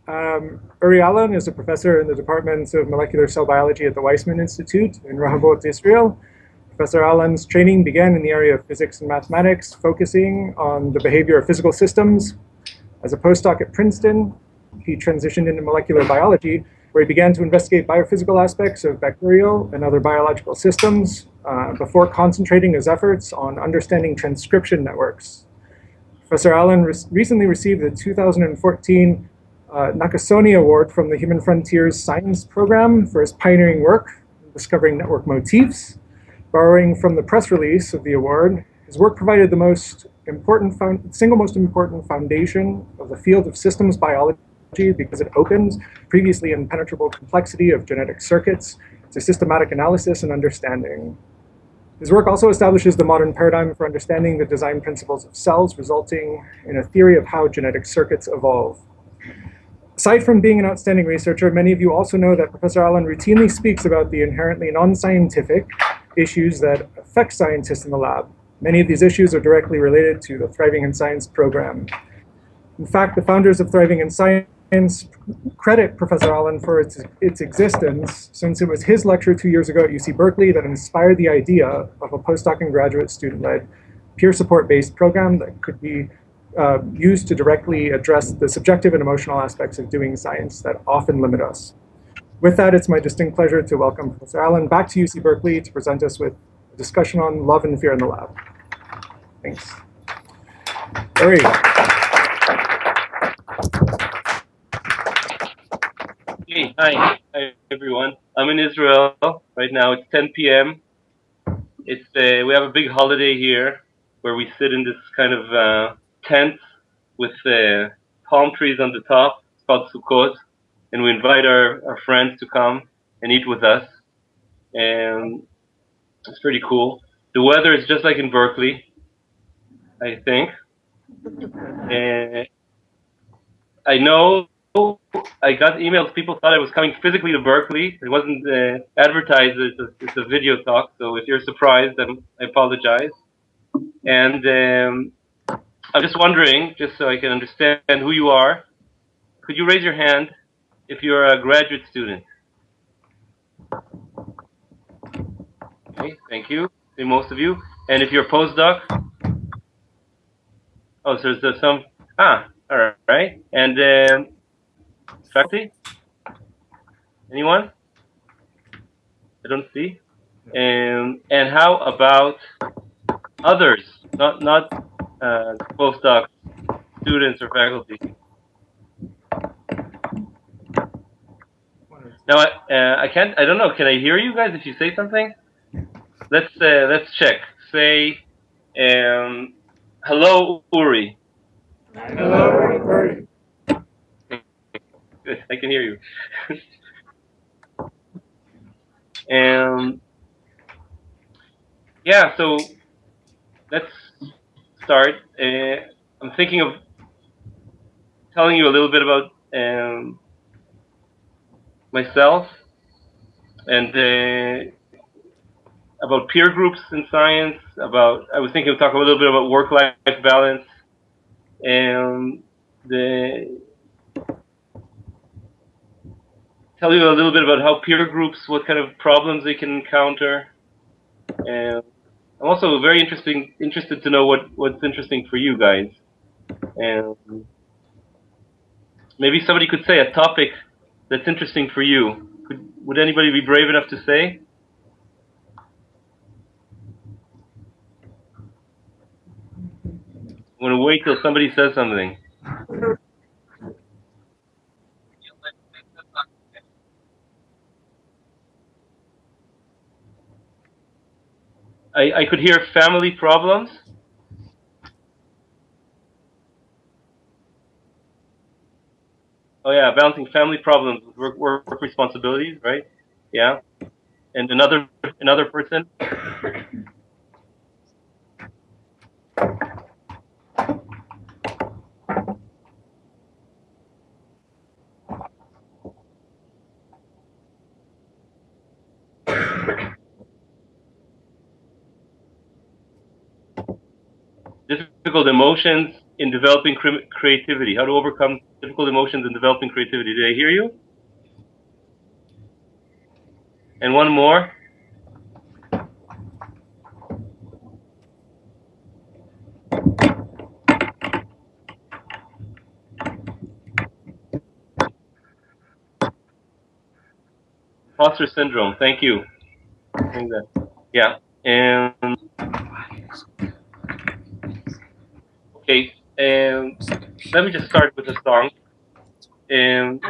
Uri Alon is a professor in the Department of Molecular Cell Biology at the Weizmann Institute in Rehovot, Israel. Professor Alon's training began in the area of physics and mathematics, focusing on the behavior of physical systems. As a postdoc at Princeton, he transitioned into molecular biology, where he began to investigate biophysical aspects of bacterial and other biological systems before concentrating his efforts on understanding transcription networks. Professor Alon recently received the 2014 Nakasone Award from the Human Frontiers Science Program for his pioneering work discovering network motifs. Borrowing from the press release of the award, his work provided the single most important foundation of the field of systems biology because it opens previously impenetrable complexity of genetic circuits to systematic analysis and understanding. His work also establishes the modern paradigm for understanding the design principles of cells, resulting in a theory of how genetic circuits evolve. Aside from being an outstanding researcher, many of you also know that Professor Alon routinely speaks about the inherently non-scientific issues that affect scientists in the lab. Many of these issues are directly related to the Thriving in Science program. In fact, the founders of Thriving in Science credit Professor Alon for its existence, since it was his lecture 2 years ago at UC Berkeley that inspired the idea of a postdoc and graduate student-led peer support-based program that could be used to directly address the subjective and emotional aspects of doing science that often limit us. With that, it's my distinct pleasure to welcome Professor Alon back to UC Berkeley to present us with a discussion on love and fear in the lab. Thanks. Uri. Hey, hi everyone. I'm in Israel right now. It's 10 p.m. We have a big holiday here where we sit in this kind of tent with palm trees on the top. It's called Sukkot, and we invite our friends to come and eat with us. And it's pretty cool. The weather is just like in Berkeley, I think. I know I got emails. People thought I was coming physically to Berkeley. It wasn't advertised. It's a video talk. So if you're surprised, then I apologize. And I'm just wondering, just so I can understand who you are, could you raise your hand if you're a graduate student? Okay, thank you. Most of you. And if you're a postdoc? Oh, so there's some. All right. And faculty? Anyone? I don't see. And how about others? Not postdocs, students, or faculty. Now I can't. I don't know. Can I hear you guys if you say something? Let's check. Say, hello, Uri. Hello, Uri. Good. I can hear you. And yeah, so let's start. I'm thinking of telling you a little bit about myself and about peer groups in science. I was thinking of talking a little bit about work-life balance and tell you a little bit about how peer groups, what kind of problems they can encounter. And I'm also very interested to know what's interesting for you guys. And maybe somebody could say a topic that's interesting for you. Would anybody be brave enough to say? I'm going to wait till somebody says something. I could hear family problems. Oh yeah, balancing family problems with work responsibilities, right? Yeah. And another person. Difficult emotions in developing creativity, how to overcome difficult emotions in developing creativity. Did I hear you? And one more. Imposter syndrome. Thank you. Yeah. And okay. And let me just start with a song. And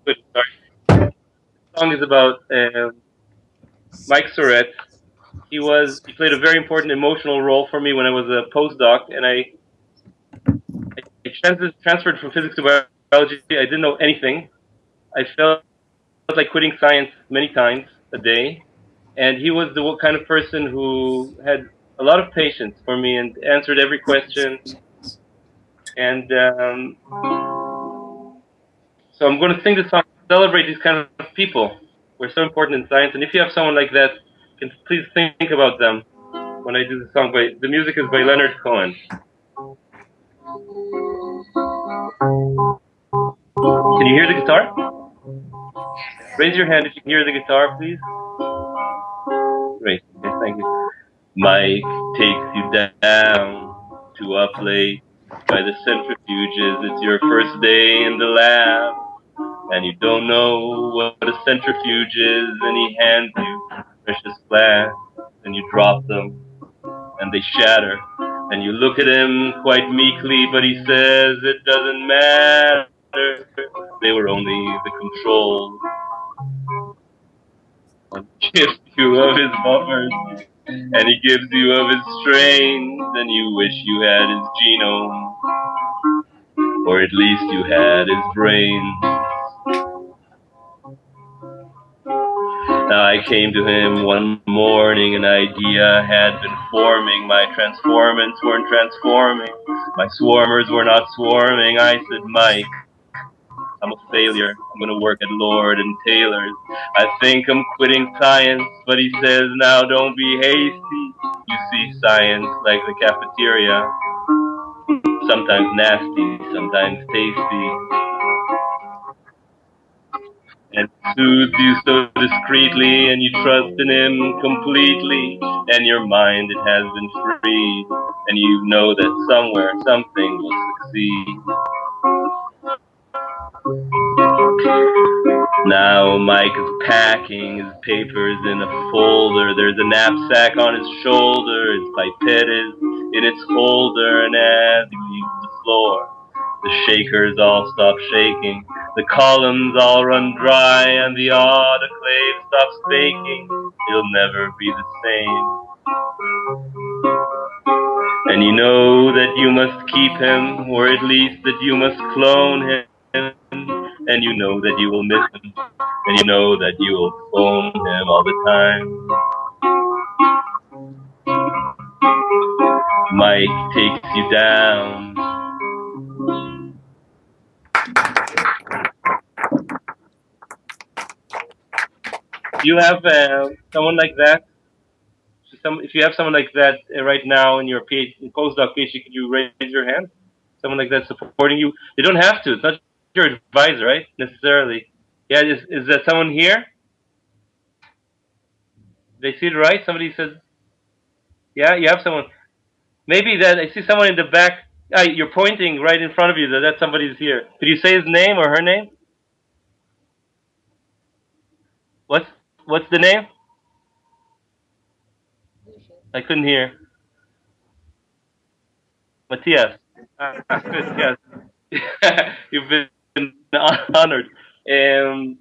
good start. The song is about Mike Surratt. He played a very important emotional role for me when I was a postdoc, and I transferred from physics to biology. I didn't know anything. I felt like quitting science many times a day, and he was the kind of person who had a lot of patience for me and answered every question. And so I'm going to sing this song to celebrate these kind of people who are so important in science. And if you have someone like that, can please think about them when I do the song. The music is by Leonard Cohen. Can you hear the guitar? Raise your hand if you can hear the guitar, please. Great. Okay, thank you. Mike takes you down to a place by the centrifuges. It's your first day in the lab, and you don't know what a centrifuge is, and he hands you precious glass, and you drop them, and they shatter. And you look at him quite meekly, but he says it doesn't matter. They were only the controls. And gives you of his buffers, and he gives you of his strains, and you wish you had his genome, or at least you had his brain. Now I came to him one morning, an idea had been forming. My transformants weren't transforming, my swarmers were not swarming. I said, Mike, I'm a failure. I'm going to work at Lord and Taylor's. I think I'm quitting science, but he says, now don't be hasty. You see science like the cafeteria, sometimes nasty, sometimes tasty, and soothes you so discreetly, and you trust in him completely, and your mind, it has been freed, and you know that somewhere something will succeed. Now Mike is packing his papers in a folder. There's a knapsack on his shoulder. His pipette is in its holder. And as he leaves the floor, the shakers all stop shaking. The columns all run dry. And the autoclave stops baking. He'll never be the same. And you know that you must keep him, or at least that you must clone him. And you know that you will miss him. And you know that you will phone him all the time. Mike takes you down. Do you have someone like that? If you have someone like that right now in your postdoc PhD, could you raise your hand? Someone like that supporting you. They don't have to. It's not your advisor, right? Necessarily. Yeah, is that someone here? They see it right? Somebody says, yeah, you have someone. Maybe that I see someone in the back. You're pointing right in front of you that somebody's here. Could you say his name or her name? What's what's the name? I couldn't hear. Matthias. Good, yes. You've been honored. Um,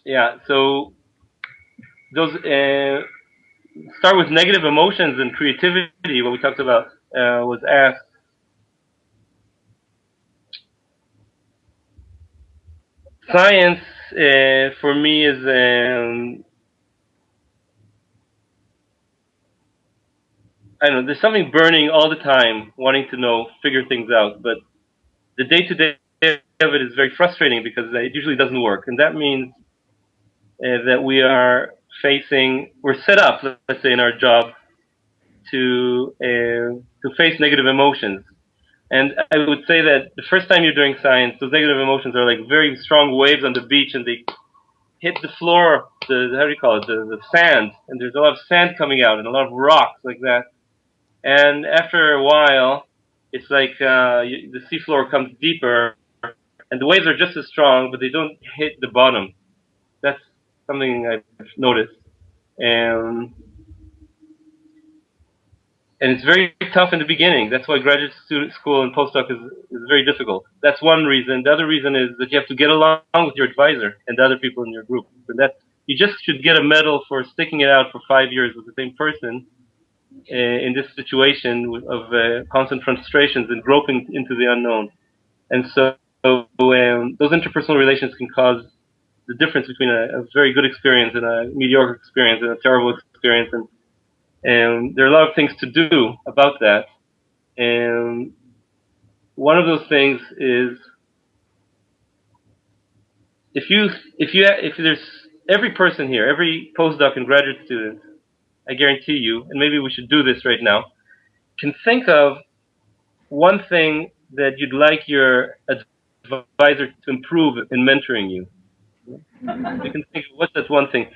yeah, so those start with negative emotions and creativity. What we talked about was asked. Science for me is I don't know. There's something burning all the time, wanting to know, figure things out. But the day-to-day of it is very frustrating because it usually doesn't work, and that means that we're set up, let's say, in our job to to face negative emotions. And I would say that the first time you're doing science, those negative emotions are like very strong waves on the beach, and they hit the floor, how do you call it, the sand, and there's a lot of sand coming out and a lot of rocks like that. And after a while, it's like the seafloor comes deeper, and the waves are just as strong, but they don't hit the bottom. That's something I've noticed. And and it's very tough in the beginning. That's why graduate school and postdoc is very difficult. That's one reason. The other reason is that you have to get along with your advisor and the other people in your group. And that you just should get a medal for sticking it out for 5 years with the same person in this situation of constant frustrations and groping into the unknown. And so those interpersonal relations can cause the difference between a very good experience and a mediocre experience and a terrible experience. And there are a lot of things to do about that. And one of those things is if there's every person here, every postdoc and graduate student, I guarantee you, and maybe we should do this right now, can think of one thing that you'd like your advisor to improve in mentoring you. You can think of what's that one thing.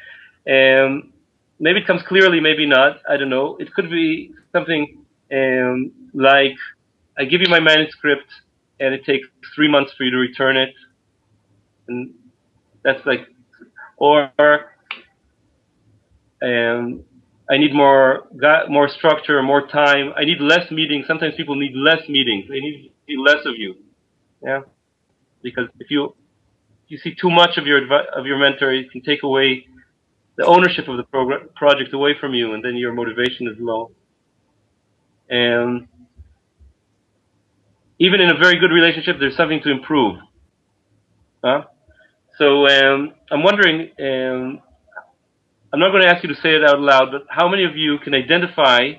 Maybe it comes clearly, maybe not. I don't know. It could be something like I give you my manuscript and it takes 3 months for you to return it, and that's like, or I need more structure, more time. I need less meetings. Sometimes people need less meetings. They need to see less of you, yeah. Because if you see too much of your mentor, it can take away the ownership of the project away from you, and then your motivation is low. And even in a very good relationship, there's something to improve. Huh? So I'm wondering, I'm not going to ask you to say it out loud, but how many of you can identify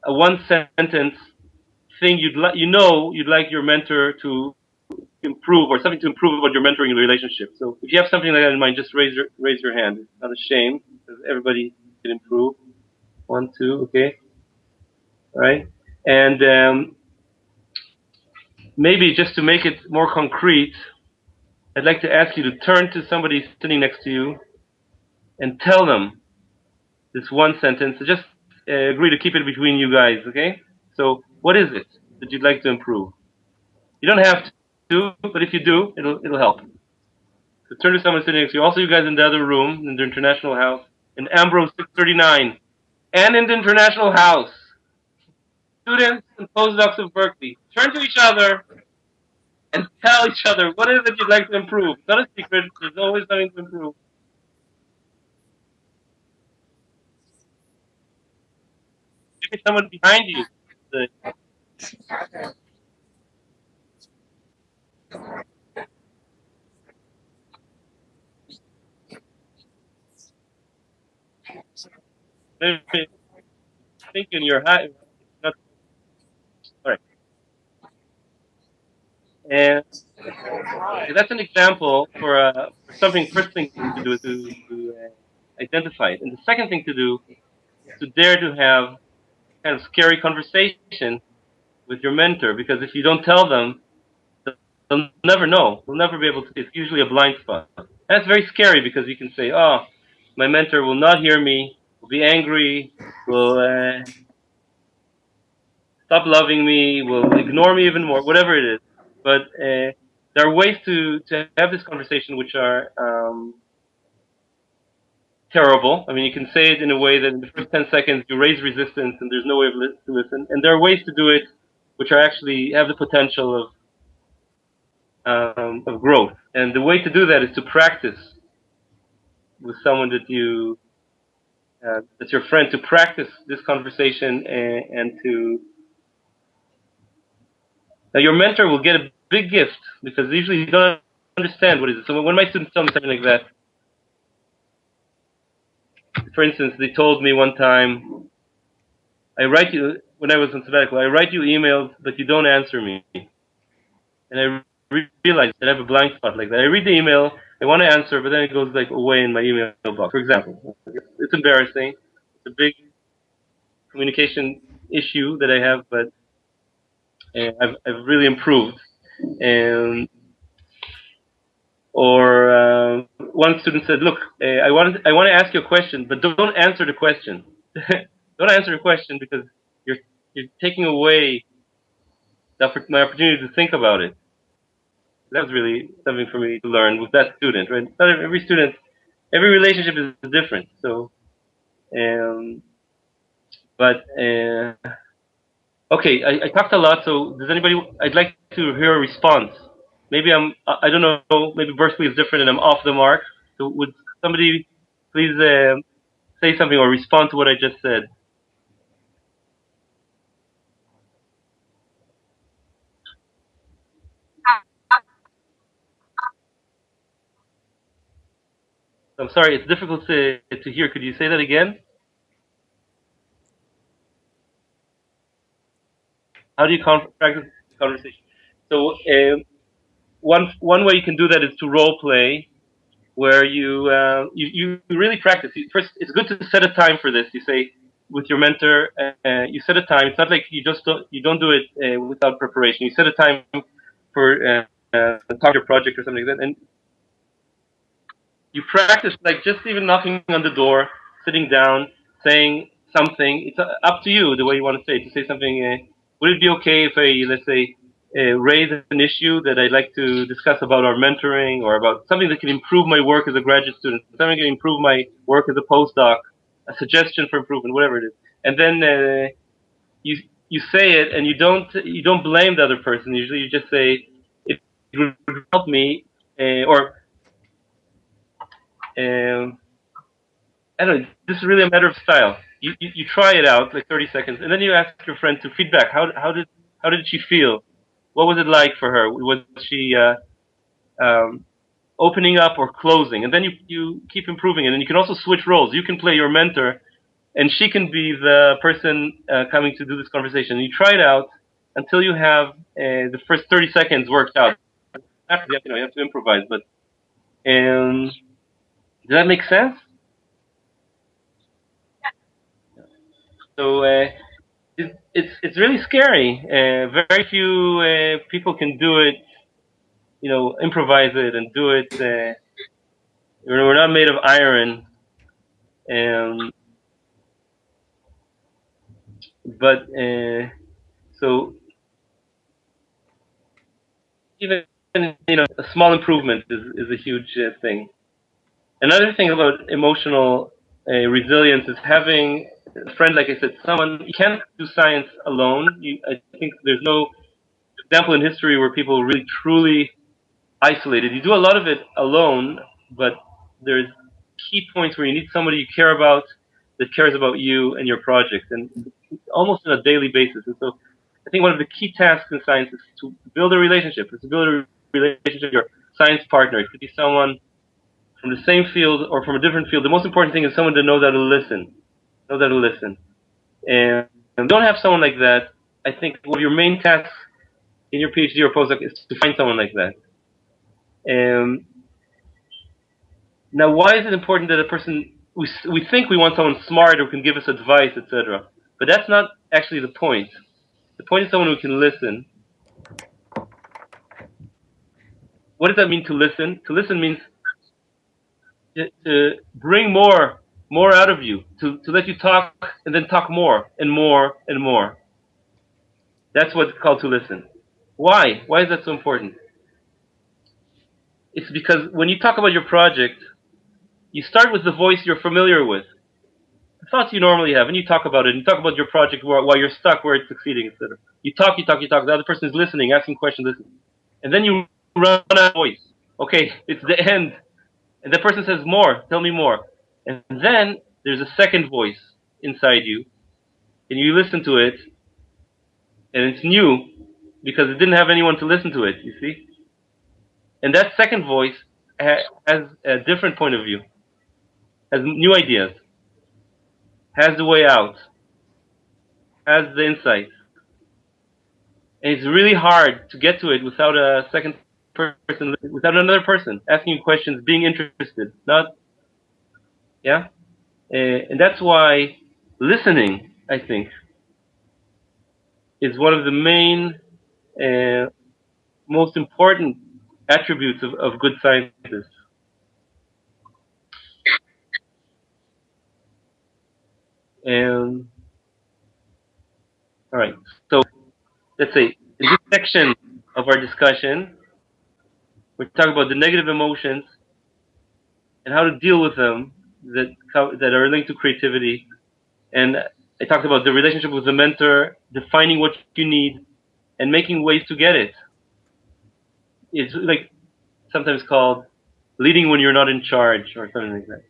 a one-sentence thing you'd like your mentor to improve, or something to improve about your mentoring relationship? So if you have something like that in mind, just raise your hand. It's not a shame, because everybody can improve. 1, 2, okay, all right. And maybe just to make it more concrete, I'd like to ask you to turn to somebody sitting next to you and tell them this one sentence. So just agree to keep it between you guys, okay? So what is it that you'd like to improve? You don't have to, but if you do, it'll help. So turn to someone sitting next to you. Also, you guys in the other room, in the International House, in Ambrose 639, and in the International House, students and postdocs of Berkeley, turn to each other and tell each other what is it you'd like to improve. It's not a secret. There's always something to improve. Maybe someone behind you. Maybe think in your high. Not, all right. And that's an example for something. First thing to do is to identify it. And the second thing to do is to dare to have kind of scary conversation with your mentor, because if you don't tell them, they'll never know. They'll never be able to. It's usually a blind spot. That's very scary, because you can say, "Oh, my mentor will not hear me. Will be angry. Will stop loving me. Will ignore me even more. Whatever it is." But there are ways to have this conversation which are terrible. I mean, you can say it in a way that in the first 10 seconds you raise resistance and there's no way to listen. And there are ways to do it which are actually have the potential of growth. And the way to do that is to practice with someone that's your friend, to practice this conversation and to. Now, your mentor will get a big gift, because usually you don't understand what it is. So when my students tell me something like that, for instance, they told me one time, I write you, when I was on sabbatical, I write you emails, but you don't answer me. And I realize that I have a blank spot like that. I read the email, I want to answer, but then it goes like away in my email box. For example, it's embarrassing. It's a big communication issue that I have, but I've really improved. And one student said, "Look, I want to ask you a question, but don't answer the question. Don't answer the question because you're taking away my opportunity to think about it." That was really something for me to learn with that student, right? Not every relationship is different. So, um, but okay, I talked a lot. So, does anybody? I'd like to hear a response. Maybe I don't know. Maybe Berkeley is different, and I'm off the mark. So, would somebody please say something or respond to what I just said? I'm sorry, it's difficult to hear. Could you say that again? How do you practice conversation? So, one way you can do that is to role play, where you really practice. First, it's good to set a time for this. You say with your mentor, you set a time. It's not like you don't do it without preparation. You set a time for talk your project or something like that, and you practice like just even knocking on the door, sitting down, saying something. It's up to you the way you want to say it. To say something. Would it be okay if I, let's say, raise an issue that I'd like to discuss about our mentoring or about something that can improve my work as a graduate student, something that can improve my work as a postdoc, a suggestion for improvement, whatever it is. And then you say it, and you don't blame the other person. Usually, you just say it would help me, or um, I don't know. This is really a matter of style. You try it out like 30 seconds, and then you ask your friend to feedback. How did she feel? What was it like for her? Was she opening up or closing? And then you keep improving it. And you can also switch roles. You can play your mentor, and she can be the person coming to do this conversation. You try it out until you have the first 30 seconds worked out. After that, you have to improvise. But does that make sense? So it's really scary. Very few people can do it. Improvise it and do it. We're not made of iron. Um, but so even a small improvement is a huge thing. Another thing about emotional resilience is having a friend, like I said, someone you can't do science alone. I think there's no example in history where people really truly isolated. You do a lot of it alone, but there's key points where you need somebody you care about that cares about you and your project, and almost on a daily basis. And so, I think one of the key tasks in science is to build a relationship. Is to build a relationship with your science partner. It could be someone from the same field or from a different field. The most important thing is someone that knows how to listen. Knows how to listen. And don't have someone like that. I think one of your main tasks in your PhD or postdoc is to find someone like that. Now, why is it important that a person we think we want someone smart who can give us advice, etc. But that's not actually the point. The point is someone who can listen. What does that mean to listen? To listen means to bring more out of you, to let you talk and then talk more and more and more. That's what's called to listen. Why? Why is that so important? It's because when you talk about your project, you start with the voice you're familiar with, the thoughts you normally have, and you talk about it, and you talk about your project while you're stuck, where it's succeeding, etc. You talk, you talk, you talk. The other person is listening, asking questions, listening. And then you run out of voice. Okay, it's the end. And the person says, more, tell me more. And then there's a second voice inside you, and you listen to it, and it's new because it didn't have anyone to listen to it, you see? And that second voice has a different point of view, has new ideas, has the way out, has the insight. And it's really hard to get to it without a second person, without another person asking you questions, being interested. Not, yeah? And that's why listening, I think, is one of the main, most important attributes of good scientists. And all right, so let's say in this section of our discussion, we're talking about the negative emotions and how to deal with them that are linked to creativity. And I talked about the relationship with the mentor, defining what you need, and making ways to get it. It's like sometimes called leading when you're not in charge or something like that.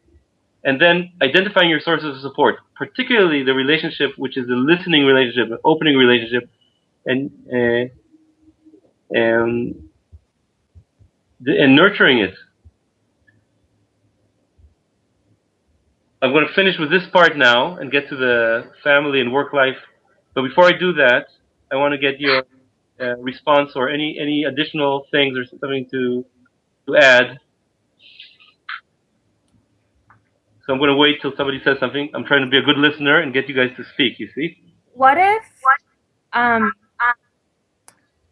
And then identifying your sources of support, particularly the relationship, which is the listening relationship, the opening relationship, and and and nurturing it. I'm going to finish with this part now and get to the family and work life. But before I do that, I want to get your response or any additional things or something to add. So I'm going to wait till somebody says something. I'm trying to be a good listener and get you guys to speak. You see? What if,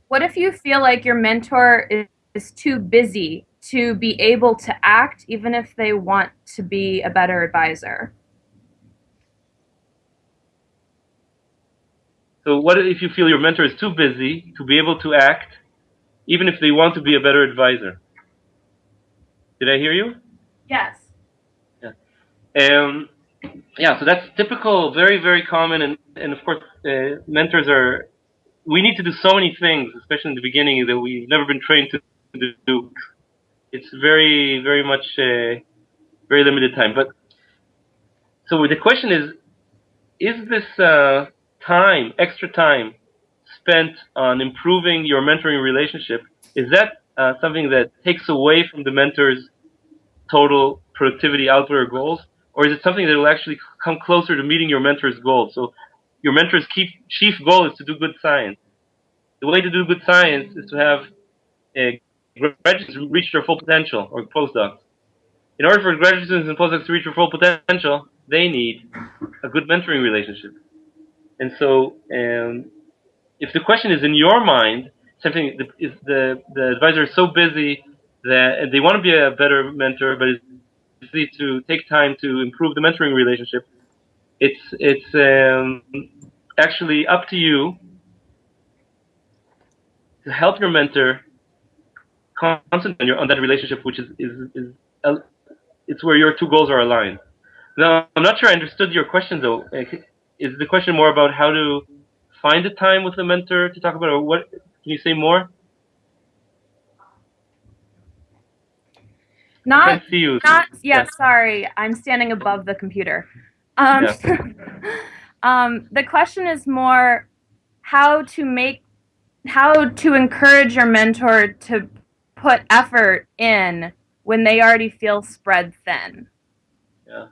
what if you feel like your mentor is too busy to be able to act, even if they want to be a better advisor? So what if you feel your mentor is too busy to be able to act, even if they want to be a better advisor? Did I hear you? Yes. Yeah. Yeah. So that's typical, very, very common, and of course, mentors are. We need to do so many things, especially in the beginning, that we've never been trained to do. It's very, very much very limited time. But so the question is this time, extra time, spent on improving your mentoring relationship, is that something that takes away from the mentor's total productivity output or goals, or is it something that will actually come closer to meeting your mentor's goals? So your mentor's chief goal is to do good science. The way to do good science is to have graduates reach their full potential, or postdocs. In order for graduate students and postdocs to reach their full potential, they need a good mentoring relationship. And so, if the question is in your mind, something is the advisor is so busy that they want to be a better mentor, but it's easy to take time to improve the mentoring relationship. It's actually up to you to help your mentor concentrate on that relationship, which it's where your two goals are aligned. Now, I'm not sure I understood your question though. Is the question more about how to find the time with the mentor to talk about, or what? Can you say more? I can't see you. Yeah, sorry, I'm standing above the computer. Yeah. The question is more how to encourage your mentor to put effort in when they already feel spread thin. Yeah.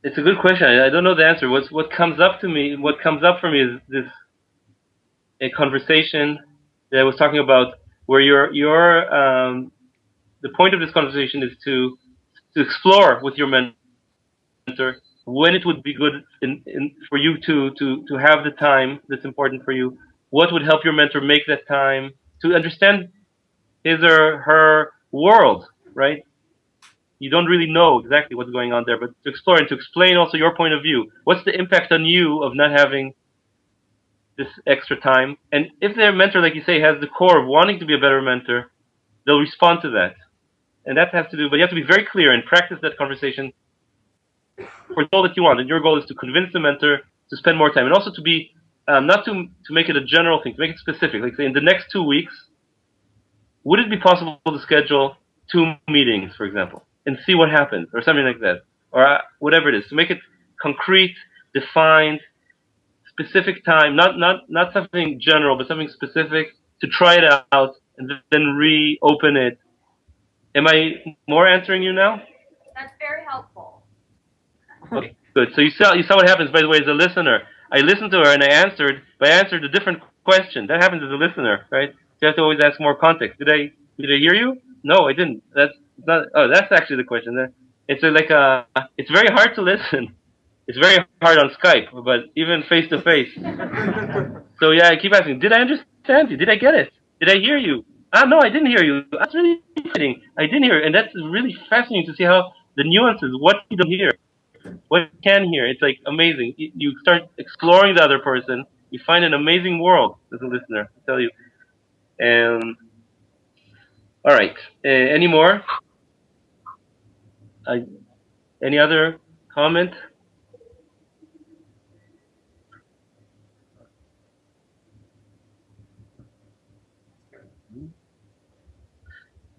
It's a good question. I don't know the answer. What comes up to me? What comes up for me is this a conversation that I was talking about, where the point of this conversation is to explore with your mentor when it would be good for you to have the time that's important for you. What would help your mentor make that time to understand his or her world, right? You don't really know exactly what's going on there, but to explore and to explain also your point of view. What's the impact on you of not having this extra time? And if their mentor, like you say, has the core of wanting to be a better mentor, they'll respond to that. And that has to do, but you have to be very clear and practice that conversation for the goal that you want. And your goal is to convince the mentor to spend more time, and also to be not to make it a general thing, to make it specific. Like say, in the next 2 weeks, would it be possible to schedule 2 meetings, for example, and see what happens, or something like that, or whatever it is, to make it concrete, defined, specific time, not something general, but something specific, to try it out and then reopen it. Am I more answering you now? That's very helpful. Okay, good. So you saw what happens, by the way, as a listener. I listened to her and I answered, but I answered a different question. That happens as a listener, right? So you have to always ask more context. Did I hear you? No, I didn't. That's not. Oh, that's actually the question. It's like it's very hard to listen. It's very hard on Skype, but even face to face. So yeah, I keep asking, did I understand you? Did I get it? Did I hear you? Ah, no, I didn't hear you. That's really fascinating. I didn't hear, and that's really fascinating to see how the nuances, what you don't hear, what you can hear. It's like amazing. You start exploring the other person. You find an amazing world as a listener. I tell you. All right. Any more? Uh, any other comment?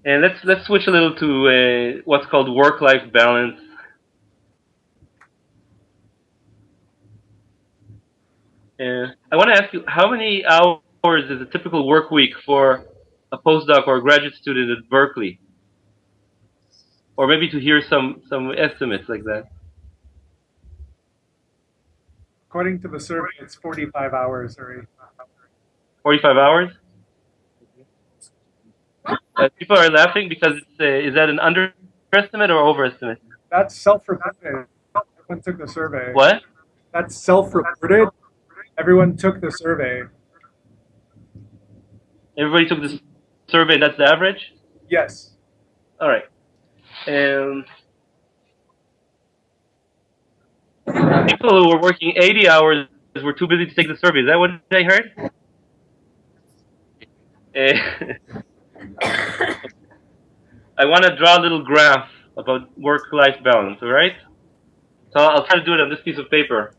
And let's switch a little to what's called work-life balance. I want to ask you, how many hours is a typical work week for a postdoc or a graduate student at Berkeley? Or maybe to hear some estimates like that. According to the survey, it's 45 hours, Uri. 45 hours? People are laughing because is that an underestimate or overestimate? That's self-reported. Everyone took the survey. What? That's self-reported. Everyone took the survey. Everybody took this survey, that's the average? Yes. All right. People who were working 80 hours were too busy to take the survey. Is that what I heard? I want to draw a little graph about work-life balance, all right? So I'll try to do it on this piece of paper.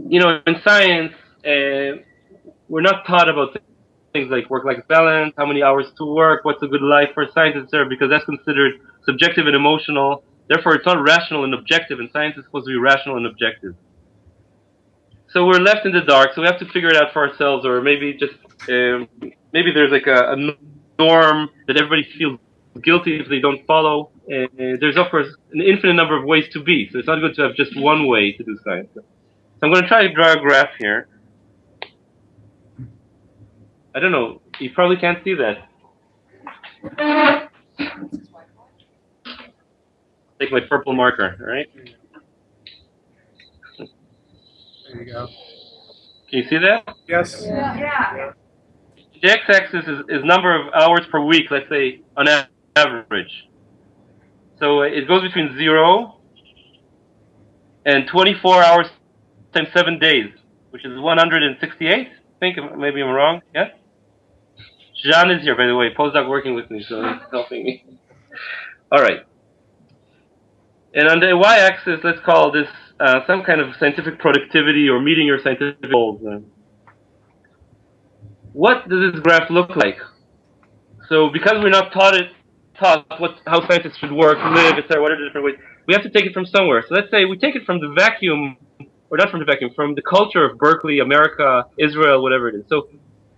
You know, in science, we're not taught about things like work-life balance, how many hours to work, what's a good life for scientists there, because that's considered subjective and emotional. Therefore, it's not rational and objective, and science is supposed to be rational and objective. So we're left in the dark, so we have to figure it out for ourselves, or maybe just, maybe there's like a norm that everybody feels guilty if they don't follow. There's, of course, an infinite number of ways to be, so it's not good to have just one way to do science. So I'm going to try to draw a graph here. I don't know, you probably can't see that. Take my purple marker, all right? There you go. Can you see that? Yes. Yeah. The x-axis is number of hours per week, let's say, on average. So it goes between 0 and 24 hours times 7 days, which is 168. I think, maybe I'm wrong, yeah? Jean is here, by the way, postdoc working with me, so he's helping me. All right. And on the y-axis, let's call this some kind of scientific productivity or meeting your scientific goals. What does this graph look like? So because we're not taught how scientists should work, live, etc., what are the different ways, we have to take it from somewhere. So let's say we take it from the vacuum, or not from the vacuum, from the culture of Berkeley, America, Israel, whatever it is. So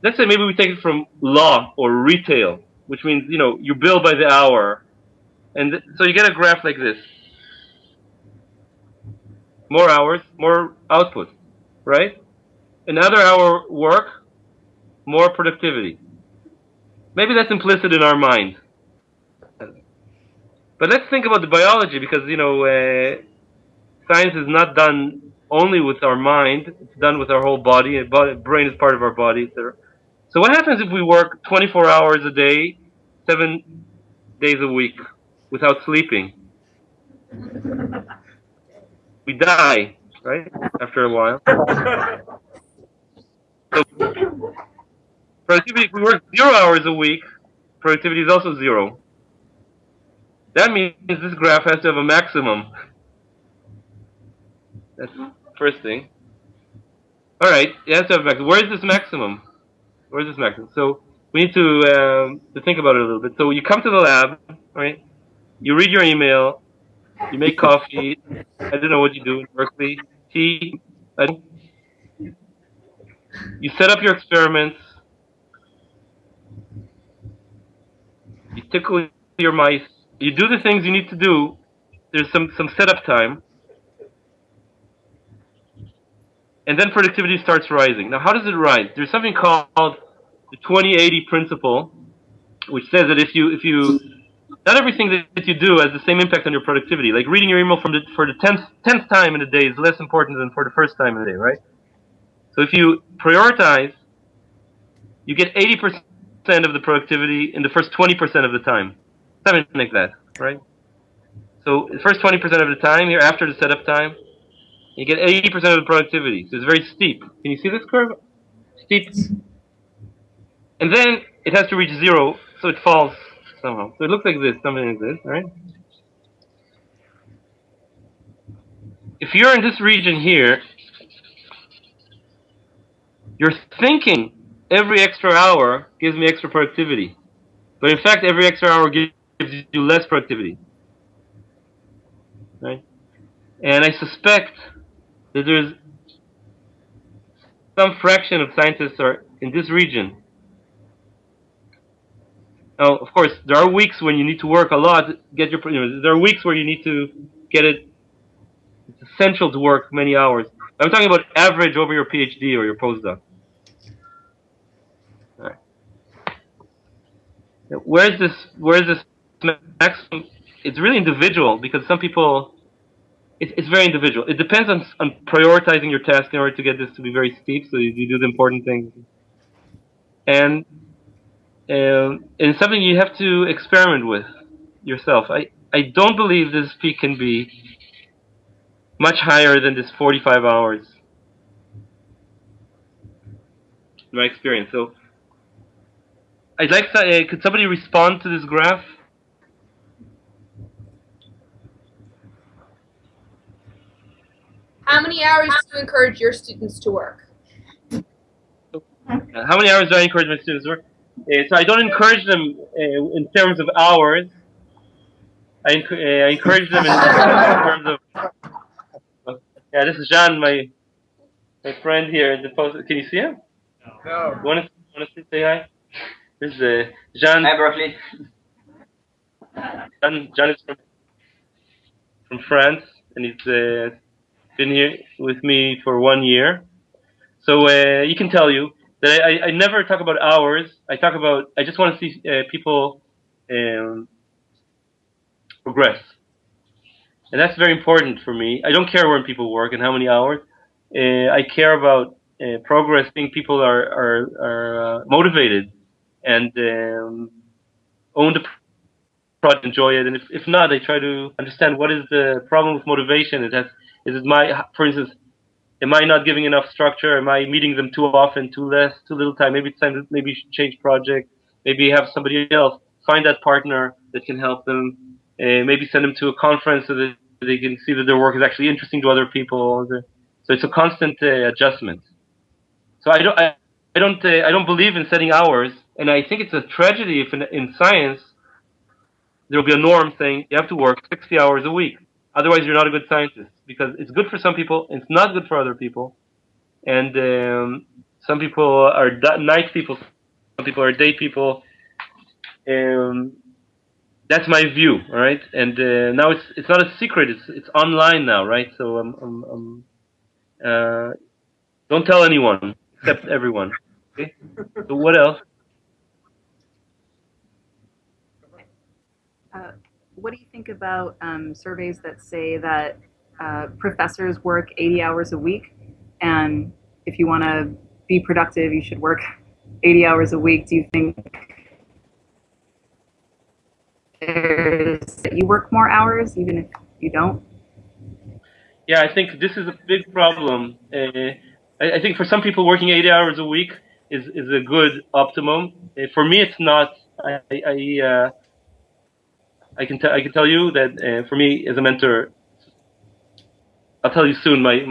let's say maybe we take it from law or retail, which means, you know, you bill by the hour. And so you get a graph like this. More hours, more output, right? Another hour work, more productivity. Maybe that's implicit in our mind. But let's think about the biology, because, you know, science is not done only with our mind. It's done with our whole body. Brain is part of our body, etc. So what happens if we work 24 hours a day, 7 days a week, without sleeping? We die, right? After a while. So productivity, if we work 0 hours a week, productivity is also 0. That means this graph has to have a maximum. That's the first thing. All right, it has to have a maximum. Where is this maximum? Where is this maximum? So we need to think about it a little bit. So you come to the lab, right? You read your email. You make coffee. I don't know what you do in Berkeley. Tea. You set up your experiments. You tickle your mice. You do the things you need to do. There's some setup time. and then productivity starts rising. Now, how does it rise? There's something called the 2080 principle, which says that if you not everything that you do has the same impact on your productivity. Like reading your email for the tenth time in a day is less important than for the first time in a day, right? So if you prioritize, you get 80% of the productivity in the first 20% of the time. Something like that, right? So the first 20% of the time here after the setup time, you get 80% of the productivity. So it's very steep. Can you see this curve? Steep. And then it has to reach zero, so it falls somehow. So it looks like this, something like this, right? If you're in this region here, you're thinking every extra hour gives me extra productivity. But in fact, every extra hour gives you less productivity, right? And I suspect that there's some fraction of scientists are in this region. Now, of course, there are weeks when you need to work a lot to get your. There are weeks where you need to get it. It's essential to work many hours. I'm talking about average over your PhD or your postdoc. All right. Now, Where's this maximum? It's really individual because some people. It's very individual. It depends on prioritizing your task in order to get this to be very steep. So you do the important things, and it's something you have to experiment with yourself. I don't believe this peak can be much higher than this 45 hours, in my experience. So I'd like to, could somebody respond to this graph? How many hours do you encourage your students to work? How many hours do I encourage my students to work? So I don't encourage them in terms of hours. I encourage them in terms of. Yeah, this is Jean, my friend here in the post. Can you see him? No. Want to say hi? This is Jean. Hi, Berkeley. Jean is from France, and he's been here with me for 1 year. So he can tell you that I never talk about hours. I just want to see people progress. And that's very important for me. I don't care where people work and how many hours. I care about progress, seeing people are motivated and own the project, enjoy it. And if not, I try to understand what is the problem with motivation. For instance, am I not giving enough structure? Am I meeting them too often, too little time? Maybe it's time to maybe change project. Maybe have somebody else find that partner that can help them. Maybe send them to a conference so that they can see that their work is actually interesting to other people. So it's a constant adjustment. So I don't believe in setting hours, and I think it's a tragedy if in science there will be a norm saying you have to work 60 hours a week. Otherwise, you're not a good scientist, because it's good for some people, it's not good for other people. And some people are night people, some people are day people. That's my view, all right. And now it's not a secret; it's online now, right? So don't tell anyone except everyone. Okay. So what else? What do you think about surveys that say that professors work 80 hours a week, and if you want to be productive, you should work 80 hours a week? Do you think that you work more hours even if you don't? Yeah, I think this is a big problem. I think for some people, working 80 hours a week is a good optimum. For me, it's not. I can tell you that for me as a mentor, I'll tell you soon. My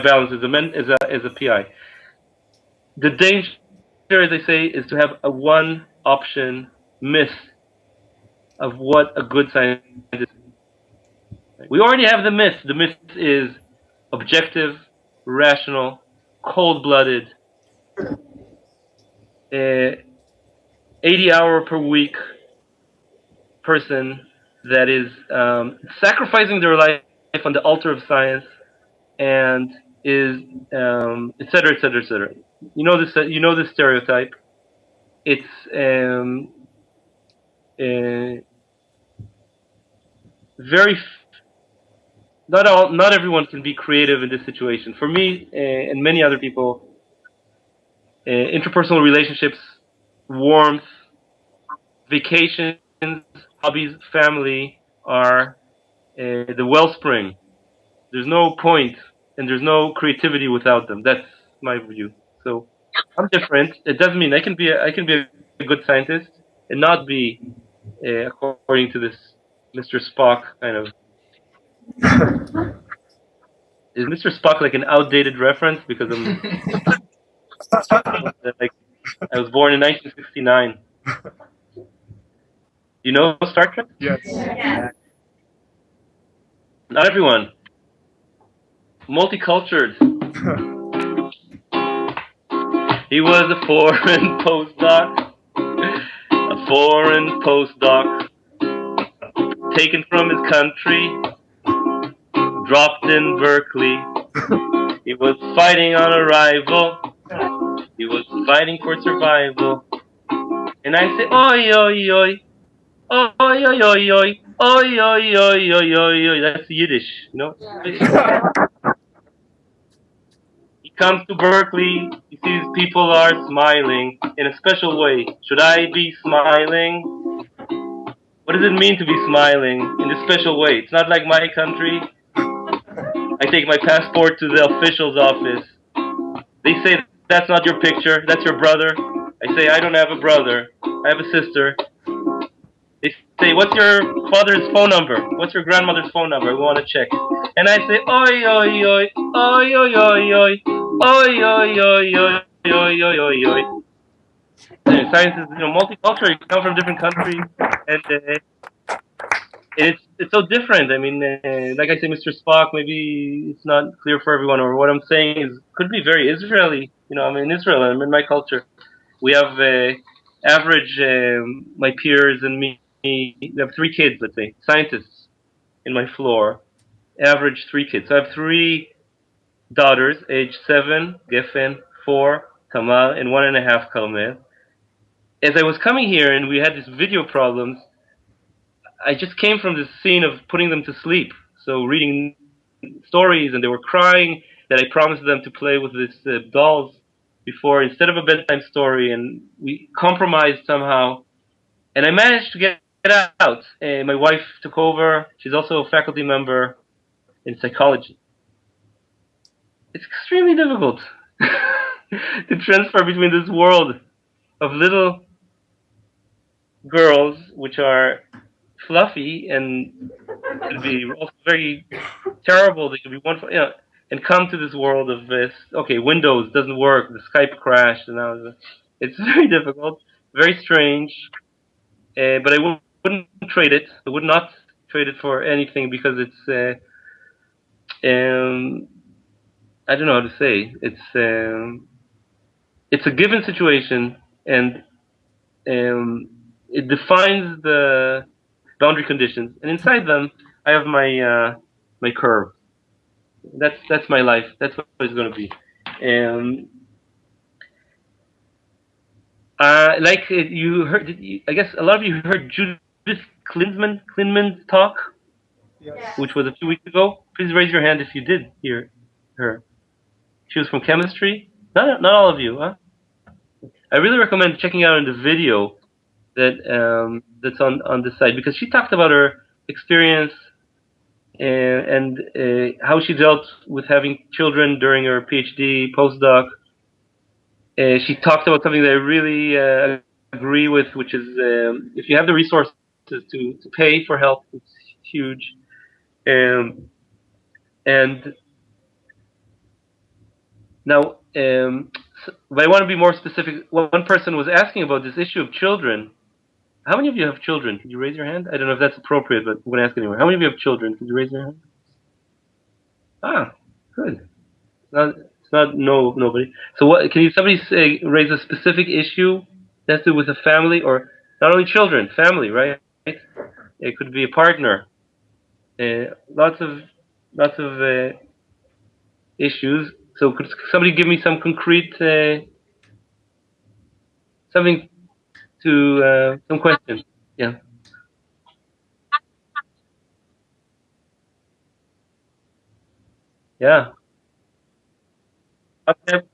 balance as a PI. The danger, as I say, is to have a one option myth of what a good scientist is. We already have the myth. The myth is objective, rational, cold-blooded, 80-hour per week person that is sacrificing their life on the altar of science and is et cetera, et cetera, et cetera. You know this. You know this stereotype. It's very. Not everyone can be creative in this situation. For me and many other people, interpersonal relationships, warmth, vacations, hobbies, family are the wellspring. There's no point, and there's no creativity without them. That's my view. So I'm different. It doesn't mean I can be a good scientist and not be, according to this Mr. Spock kind of. Is Mr. Spock like an outdated reference? Because I'm like I was born in 1969. You know Star Trek? Yes. Not everyone. Multicultured. He was a foreign postdoc. A foreign postdoc. Taken from his country. Dropped in Berkeley. He was fighting on arrival. He was fighting for survival. And I say, oi, oi, oi. Oi, oi, oi, oi. Oi, oi, oi, oi, oi, oi. That's Yiddish, you know? He comes to Berkeley. He sees people are smiling in a special way. Should I be smiling? What does it mean to be smiling in a special way? It's not like my country. I take my passport to the official's office. They say, that's not your picture, that's your brother. I say, I don't have a brother, I have a sister. They say, what's your father's phone number? What's your grandmother's phone number? We want to check. And I say, oi, oi, oi, oi, oi, oi, oi, oi, oi, oi, oi, oi, oi, oi, oi. Science is, multicultural. You come from different countries, and it's so different. I mean, like I say, Mr. Spock, maybe it's not clear for everyone, or what I'm saying is could be very Israeli. I'm in Israel. I'm in my culture. We have average. My peers and me. We have 3 kids. Let's say scientists in my floor. Average 3 kids. So I have 3 daughters, age 7, Geffen, 4, Tamal, and 1.5, Kalmel. As I was coming here and we had these video problems, I just came from this scene of putting them to sleep. So reading stories, and they were crying that I promised them to play with these dolls before instead of a bedtime story, and we compromised somehow. And I managed to get out. My wife took over. She's also a faculty member in psychology. It's extremely difficult to transfer between this world of little girls, which are fluffy and could be also very terrible. They could be wonderful, and come to this world of this. Okay, Windows doesn't work. The Skype crashed, and now it's very difficult, very strange. But I wouldn't trade it. I would not trade it for anything because it's. I don't know how to say. It's a given situation, and it defines the boundary conditions, and inside them, I have my curve. That's my life. That's what it's going to be. Like you heard, I guess a lot of you heard Judith Klinman's talk, Yes. which was a few weeks ago. Please raise your hand if you did hear her. She was from chemistry. Not all of you, huh? I really recommend checking out the video that's on the site, because she talked about her experience and how she dealt with having children during her PhD postdoc. She talked about something that I really agree with, which is if you have the resources to pay for help, it's huge. And now, but I want to be more specific. One person was asking about this issue of children. How many of you have children? Could you raise your hand? I don't know if that's appropriate, but I'm going to ask anyway. How many of you have children? Could you raise your hand? Ah, good. It's not nobody. So what? Can somebody raise a specific issue that's to do with a family, or not only children, family, right? It could be a partner. Lots of issues. So could somebody give me some concrete something to some questions? Yeah. Yeah. How can I have,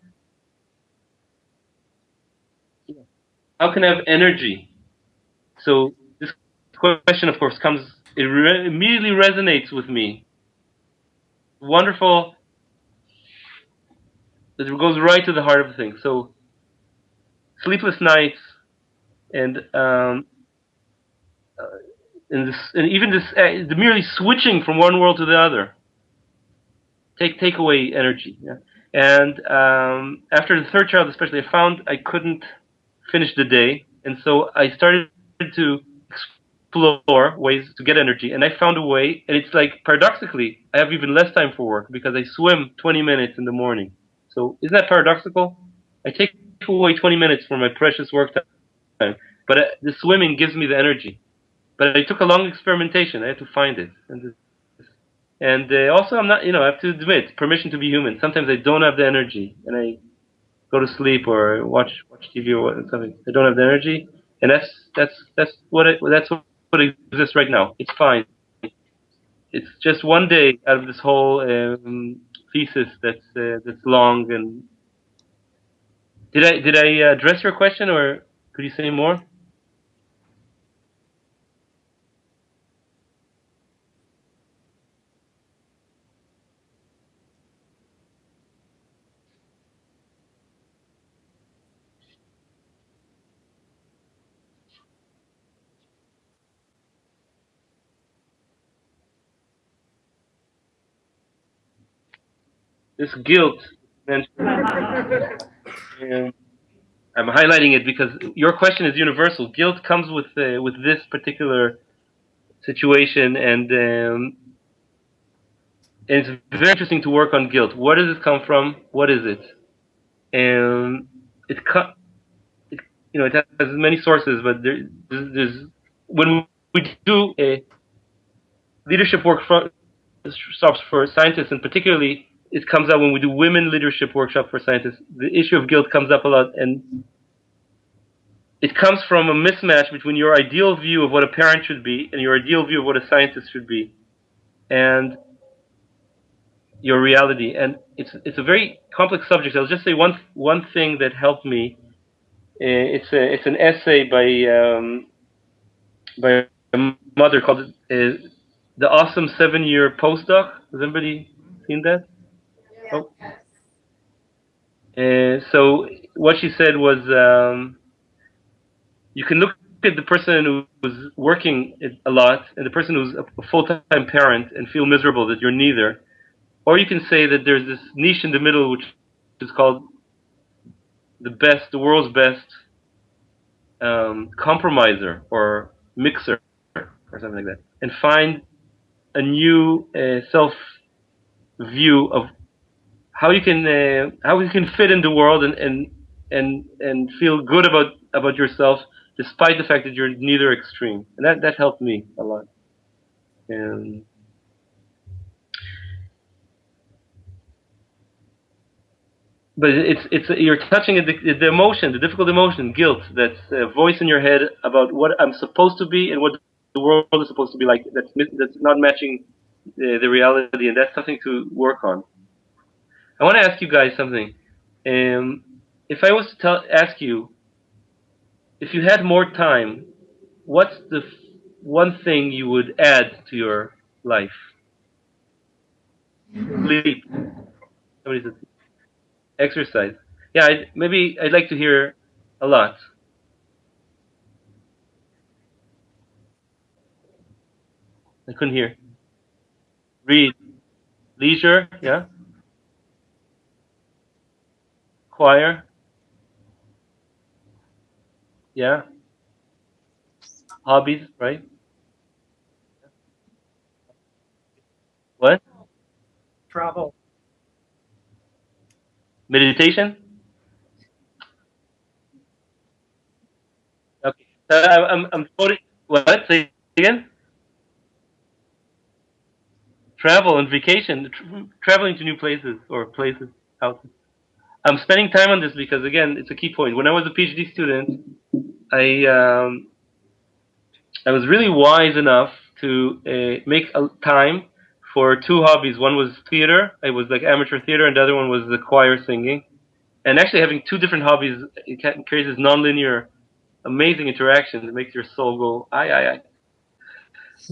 how can I have energy? So this question, of course, comes. It immediately resonates with me. Wonderful. It goes right to the heart of the thing. So sleepless nights and and even this the merely switching from one world to the other take away energy. Yeah? And after the third child, especially, I found I couldn't finish the day, and so I started to explore ways to get energy, and I found a way. And it's like paradoxically, I have even less time for work because I swim 20 minutes in the morning. So isn't that paradoxical? I take away 20 minutes from my precious work time, but the swimming gives me the energy. But it took a long experimentation. I had to find it, and also I'm not, I have to admit, permission to be human. Sometimes I don't have the energy, and I go to sleep or watch TV or something. I don't have the energy, and that's what exists right now. It's fine. It's just one day out of this whole thesis that's long. And did I address your question, or could you say more? This guilt mentioned, and I'm highlighting it because your question is universal. Guilt comes with this particular situation, and it's very interesting to work on guilt. Where does it come from? What is it? And it it has many sources, but there's when we do a leadership workshops for scientists, and particularly it comes up when we do women leadership workshop for scientists. The issue of guilt comes up a lot, and it comes from a mismatch between your ideal view of what a parent should be and your ideal view of what a scientist should be, and your reality. And it's a very complex subject. I'll just say one thing that helped me. It's an essay by a mother called "The Awesome 7-Year Postdoc." Has anybody seen that? Oh. So what she said was, you can look at the person who's working a lot and the person who's a full-time parent and feel miserable that you're neither, or you can say that there's this niche in the middle which is called the world's best compromiser or mixer or something like that, and find a new self view of how you can fit in the world and feel good about yourself despite the fact that you're neither extreme. And that helped me a lot. And but it's you're touching the emotion, the difficult emotion, guilt. That's a voice in your head about what I'm supposed to be and what the world is supposed to be like. That's not matching the reality, and that's something to work on. I want to ask you guys something. If I was to ask you, if you had more time, what's the one thing you would add to your life? Sleep. Somebody said exercise. Yeah, maybe I'd like to hear a lot. I couldn't hear. Read. Leisure. Yeah. Choir. Yeah. Hobbies. Right. What? Travel. Meditation. Okay. I'm voting. What? Say again. travel and vacation, traveling to new places or places, houses. I'm spending time on this because, again, it's a key point. When I was a PhD student, I um, I was really wise enough to make a time for two hobbies. One was theater. It was like amateur theater, and the other one was the choir singing. And actually, having two different hobbies creates this nonlinear, amazing interaction that makes your soul go, aye, aye, aye.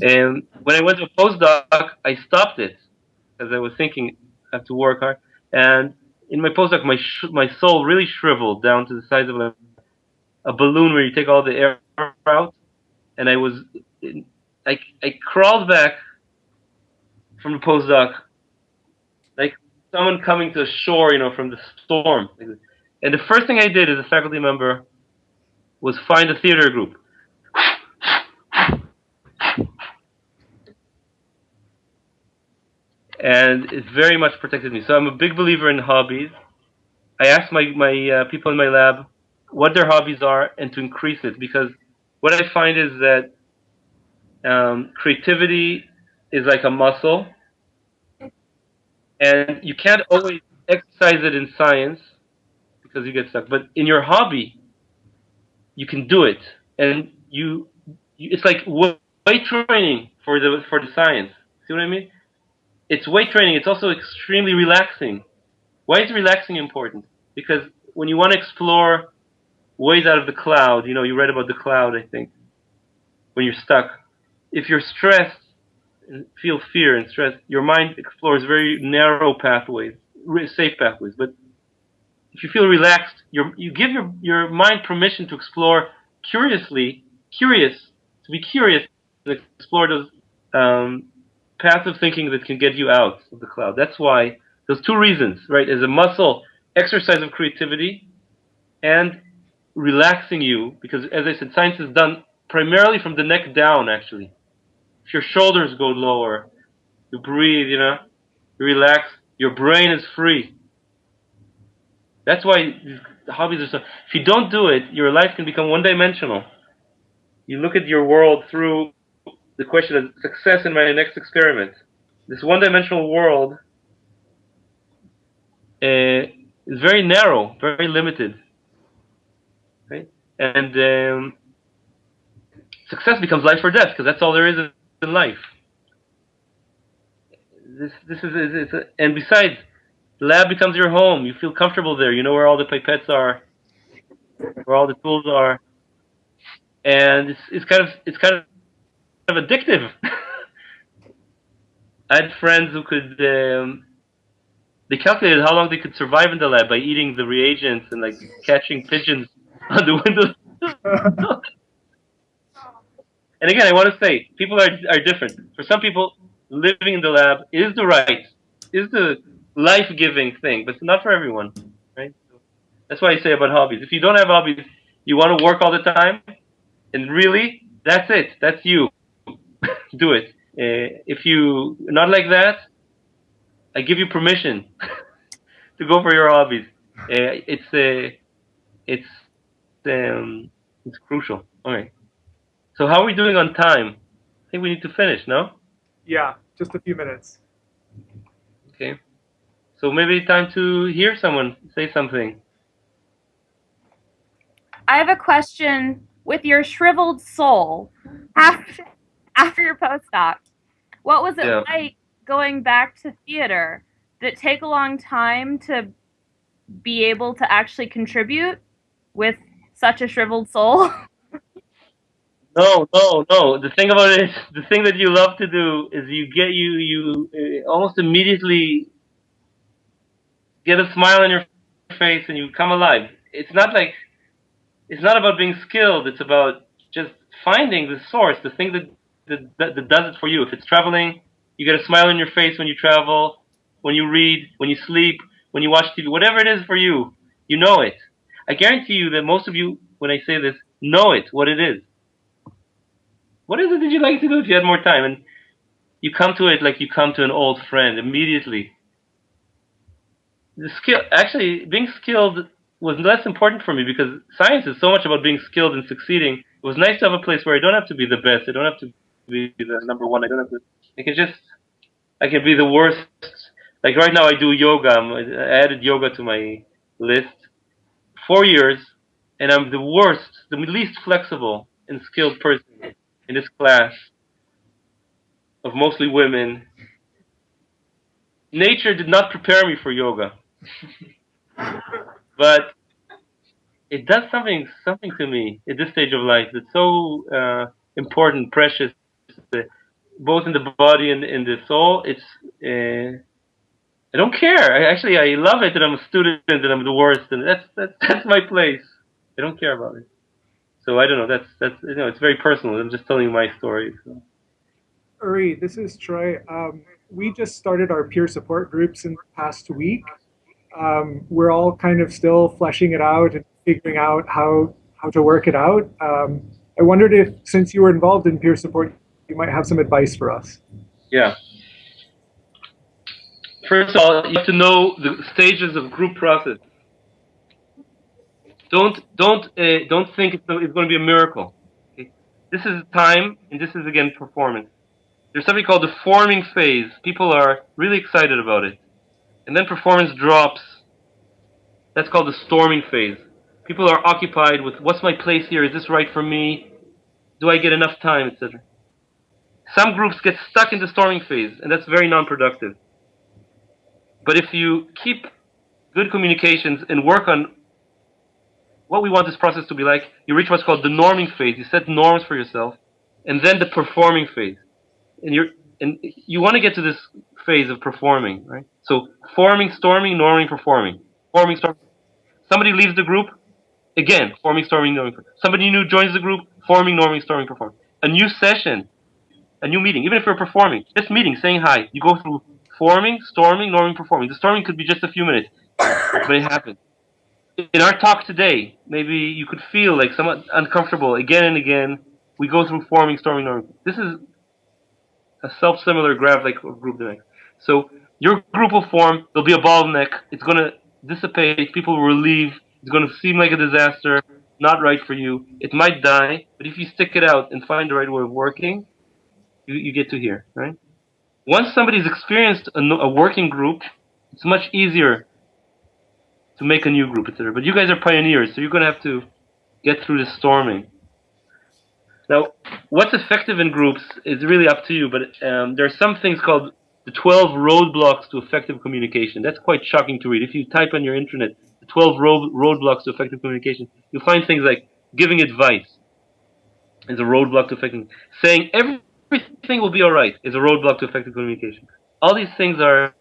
And when I went to a postdoc, I stopped it because I was thinking I have to work hard. And in my postdoc, my soul really shriveled down to the size of a balloon where you take all the air out. And I crawled back from the postdoc like someone coming to shore, from the storm. And the first thing I did as a faculty member was find a theater group. And it very much protected me. So I'm a big believer in hobbies. I ask my people in my lab what their hobbies are and to increase it, because what I find is that creativity is like a muscle, and you can't always exercise it in science because you get stuck. But in your hobby, you can do it, and it's like weight training for the science. See what I mean? It's weight training. It's also extremely relaxing. Why is relaxing important? Because when you want to explore ways out of the cloud, you read about the cloud, I think, when you're stuck. If you're stressed and feel fear and stress, your mind explores very narrow pathways, safe pathways. But if you feel relaxed, you give your mind permission to explore to be curious, and explore those paths of thinking that can get you out of the cloud. That's why those two reasons, right? As a muscle, exercise of creativity, and relaxing you, because as I said, science is done primarily from the neck down, actually. If your shoulders go lower, you breathe, you relax, your brain is free. That's why the hobbies are so. If you don't do it, your life can become one-dimensional. You look at your world through the question of success in my next experiment. This one-dimensional world is very narrow, very limited, right? And success becomes life or death, because that's all there is in life. And besides, the lab becomes your home. You feel comfortable there. You know where all the pipettes are, where all the tools are, and it's kind of addictive. I had friends who could. They calculated how long they could survive in the lab by eating the reagents and like catching pigeons on the windows. And again, I want to say, people are different. For some people, living in the lab is the life-giving thing, but it's not for everyone, right? So that's why I say about hobbies. If you don't have hobbies, you want to work all the time, and really, that's it. That's you. Do it. If you not like that, I give you permission to go for your hobbies. It's it's crucial. All right. So how are we doing on time? I think we need to finish, no? Yeah, just a few minutes. Okay. So maybe it's time to hear someone say something. I have a question. With your shriveled soul after your postdoc, what was it like going back to theater? Did it take a long time to be able to actually contribute with such a shriveled soul? No. The thing about it is, the thing that you love to do is you almost immediately get a smile on your face and you come alive. It's not about being skilled. It's about just finding the source, the thing that does it for you. If it's traveling, you get a smile on your face when you travel, when you read, when you sleep, when you watch TV, whatever it is for you, you know it. I guarantee you that most of you, when I say this, know it, what it is. What is it that you like to do if you had more time? And you come to it like you come to an old friend immediately. Actually, being skilled was less important for me because science is so much about being skilled and succeeding. It was nice to have a place where I don't have to be the best. I don't have to be the number one. I I can be the worst. Like right now, I do yoga. I added yoga to my list. 4 years, and I'm the worst, the least flexible and skilled person in this class of mostly women. Nature did not prepare me for yoga, but it does something to me at this stage of life. It's so important, precious, both in the body and in the soul. It's I don't care. I love it that I'm a student and I'm the worst, and that's my place. I don't care about it. So I don't know. That's it's very personal. I'm just telling you my story. So. Uri, this is Troy. We just started our peer support groups in the past week. We're all kind of still fleshing it out and figuring out how to work it out. I wondered if, since you were involved in peer support, you might have some advice for us. Yeah. First of all, you have to know the stages of group process. Don't think it's going to be a miracle. Okay? This is time, and this is again performance. There's something called the forming phase. People are really excited about it, and then performance drops. That's called the storming phase. People are occupied with what's my place here? Is this right for me? Do I get enough time, etc. Some groups get stuck in the storming phase, and that's very non-productive. But if you keep good communications and work on what we want this process to be like, you reach what's called the norming phase. You set norms for yourself, and then the performing phase. And you want to get to this phase of performing, right? So forming, storming, norming, performing. Forming, storming. Somebody leaves the group, again, forming, storming, norming. Somebody new joins the group, forming, norming, storming, performing. A new session, a new meeting, even if you're performing, just meeting, saying hi, you go through forming, storming, norming, performing. The storming could be just a few minutes, but it happens. In our talk today, maybe you could feel like somewhat uncomfortable again and again. We go through forming, storming, norming. This is a self-similar graph like group dynamics. So your group will form, there'll be a bottleneck, it's going to dissipate, people will leave, it's going to seem like a disaster, not right for you, it might die, but if you stick it out and find the right way of working, you get to here, right? Once somebody's experienced a working group, it's much easier to make a new group, etc. But you guys are pioneers, so you're going to have to get through the storming. Now, what's effective in groups is really up to you, but there are some things called the 12 roadblocks to effective communication. That's quite shocking to read. If you type on your internet, the 12 roadblocks to effective communication, you'll find things like giving advice is a roadblock to effective. Saying everything will be all right is a roadblock to effective communication. All these things are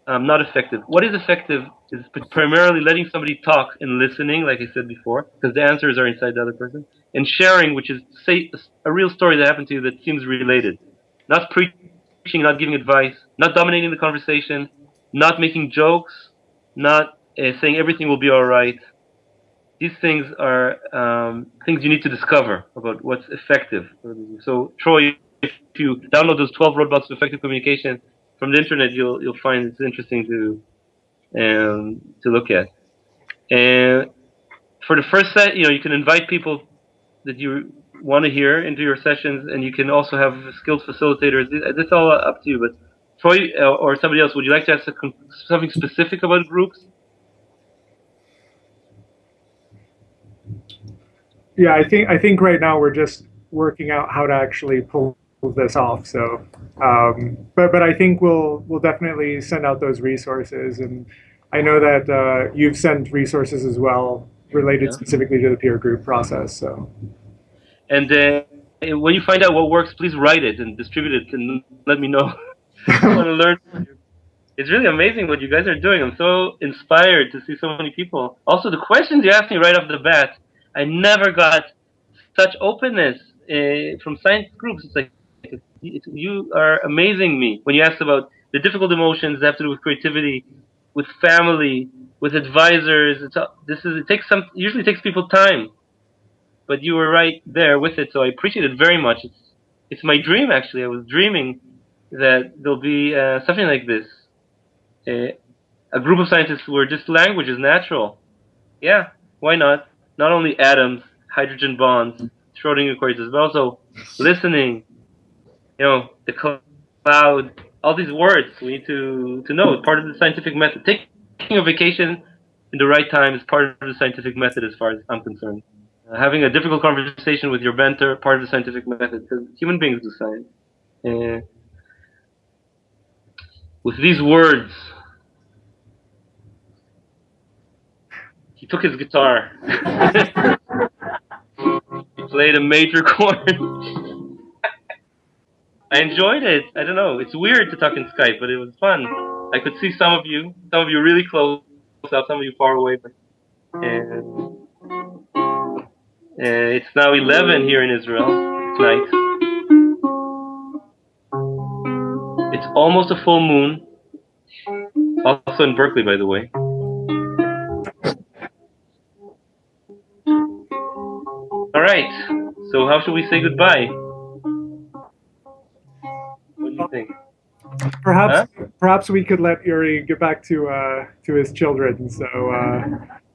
not effective. What is effective is primarily letting somebody talk and listening, like I said before, because the answers are inside the other person, and sharing, which is say a real story that happened to you that seems related. Not preaching, not giving advice, not dominating the conversation, not making jokes, not saying everything will be all right. These things are things you need to discover about what's effective. So, Troy, if you download those 12 roadblocks to effective communication from the internet, you'll find it's interesting to look at. And for the first set, you can invite people that you want to hear into your sessions, and you can also have skilled facilitators. That's all up to you. But Troy or somebody else, would you like to ask something specific about groups? Yeah, I think right now we're just working out how to actually pull this off. So, but I think we'll definitely send out those resources, and I know that you've sent resources as well related specifically to the peer group process. So, and when you find out what works, please write it and distribute it, and let me know. I want to learn. It's really amazing what you guys are doing. I'm so inspired to see so many people. Also, the questions you asked me right off the bat, I never got such openness from science groups. It's like you are amazing me when you ask about the difficult emotions that have to do with creativity, with family, with advisors. Usually takes people time, but you were right there with it, so I appreciate it very much. It's my dream actually. I was dreaming that there'll be something like this. A group of scientists where just language is natural. Yeah, why not? Not only atoms, hydrogen bonds, Schrodinger equations, but also listening, the cloud, all these words we need to know. It's part of the scientific method. Taking a vacation in the right time is part of the scientific method as far as I'm concerned. Having a difficult conversation with your mentor, part of the scientific method, because human beings do science. With these words, he took his guitar. He played a major chord. I enjoyed it. I don't know. It's weird to talk in Skype, but it was fun. I could see some of you really close up, some of you far away. And it's now 11 here in Israel tonight. It's almost a full moon. Also in Berkeley, by the way. All right. So how should we say goodbye? What do you think? Perhaps we could let Uri get back to his children. So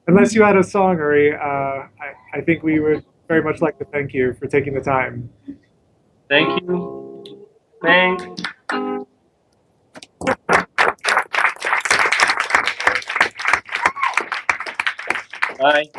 unless you had a song, Uri, I think we would very much like to thank you for taking the time. Thank you. Thanks. Bye.